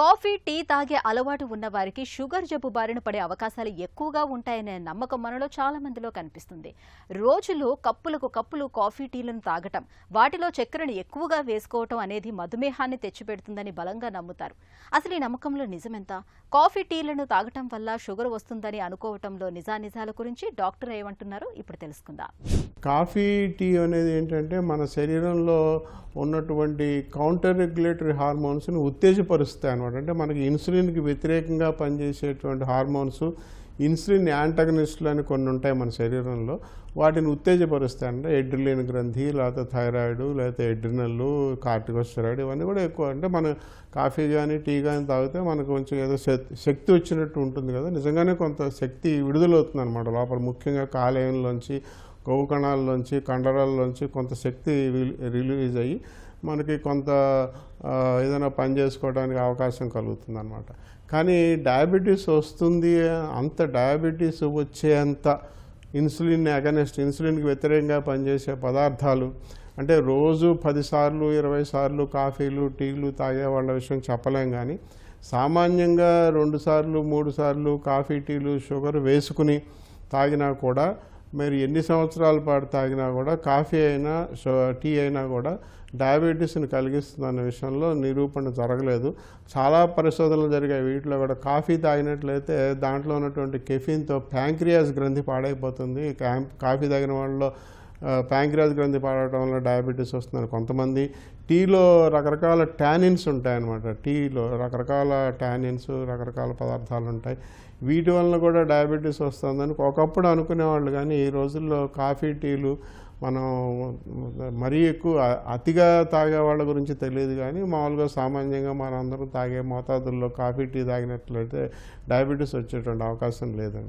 Coffee, tea తాగే అలవాటు ఉన్న వారికి షుగర్ జబ్బు బారిన పడే అవకాశాలు ఎక్కువగా ఉంటాయనే నమ్మకం మనలో చాలా మందిలో కనిపిస్తుంది. రోజులో కప్పులకు కప్పులు కాఫీ, టీలను తాగటం, వాటిలో చక్కెరను ఎక్కువగా వేసుకోవటం అనేది మధుమేహాన్ని తెచ్చిపెడుతుందని బలంగా నమ్ముతారు. అసలు ఈ నమ్మకంలో నిజమెంత? కాఫీ, టీలను తాగటం వల్ల షుగర్ వస్తుందని అనుకోవటంలో నిజానిజాల గురించి డాక్టర్ ఏమంటున్నారో ఇప్పుడు తెలుసుకుందాం. కాఫీ, టీ అనేది ఏంటంటే మన శరీరంలో ఉన్నటువంటి కౌంటర్ రెగ్యులేటరీ హార్మోన్స్ని ఉత్తేజపరుస్తాయి అనమాట. అంటే మనకి ఇన్సులిన్కి వ్యతిరేకంగా పనిచేసేటువంటి హార్మోన్స్, ఇన్సులిన్ యాంటగనిస్టులు అని కొన్ని ఉంటాయి మన శరీరంలో. వాటిని ఉత్తేజపరుస్తాయి. అంటే ఎడ్రిలిన్ గ్రంథి, లేకపోతే థైరాయిడ్, లేకపోతే ఎడ్రినల్, కార్టికోస్టెరాయిడ్ ఇవన్నీ కూడా ఎక్కువ. అంటే మన కాఫీ కానీ టీ కానీ తాగితే మనకు కొంచెం ఏదో శక్తి వచ్చినట్టు ఉంటుంది కదా. నిజంగానే కొంత శక్తి విడుదలవుతుంది అనమాట లోపల. ముఖ్యంగా కాలేయంలోంచి, కొవ్వు కణాల్లోంచి, కండరాల్లోంచి కొంత శక్తి రిలీజ్ అయ్యి మనకి కొంత ఏదైనా పని చేసుకోవడానికి అవకాశం కలుగుతుంది అనమాట. కానీ డయాబెటీస్ వస్తుంది, అంత డయాబెటీస్ వచ్చేంత ఇన్సులిన్ అగనెస్ట్, ఇన్సులిన్కి వ్యతిరేకంగా పనిచేసే పదార్థాలు అంటే రోజు 10 సార్లు 20 సార్లు కాఫీలు, టీలు తాగే వాళ్ళ విషయం చెప్పలేం. కానీ సామాన్యంగా 2 సార్లు 3 సార్లు కాఫీ, టీలు షుగర్ వేసుకుని తాగినా కూడా, మీరు ఎన్ని సంవత్సరాల పాటు తాగినా కూడా, కాఫీ అయినా టీ అయినా కూడా డయాబెటీస్ని కలిగిస్తుందన్న విషయంలో నిరూపణ జరగలేదు. చాలా పరిశోధనలు జరిగాయి. వీటిలో కూడా కాఫీ తాగినట్లయితే దాంట్లో ఉన్నటువంటి కెఫీన్తో ప్యాంక్రియాస్ గ్రంథి పాడైపోతుంది. కాఫీ తాగిన వాళ్ళలో ప్యాంక్రియాస్ గ్రంథి పాడటం వల్ల డయాబెటీస్ వస్తుందని కొంతమంది. టీలో రకరకాల టానిన్స్ ఉంటాయన్నమాట. టీలో రకరకాల టానిన్స్, రకరకాల పదార్థాలు ఉంటాయి. వీటి వలన కూడా డయాబెటీస్ వస్తుందని ఒకప్పుడు అనుకునేవాళ్ళు. కానీ ఈ రోజుల్లో కాఫీ, టీలు మనం మరీ ఎక్కువ అతిగా తాగే వాళ్ళ గురించి తెలియదు. కానీ మామూలుగా సామాన్యంగా మనందరం తాగే మోతాదుల్లో కాఫీ, టీ తాగినట్లయితే డయాబెటీస్ వచ్చేటువంటి అవకాశం లేదండి.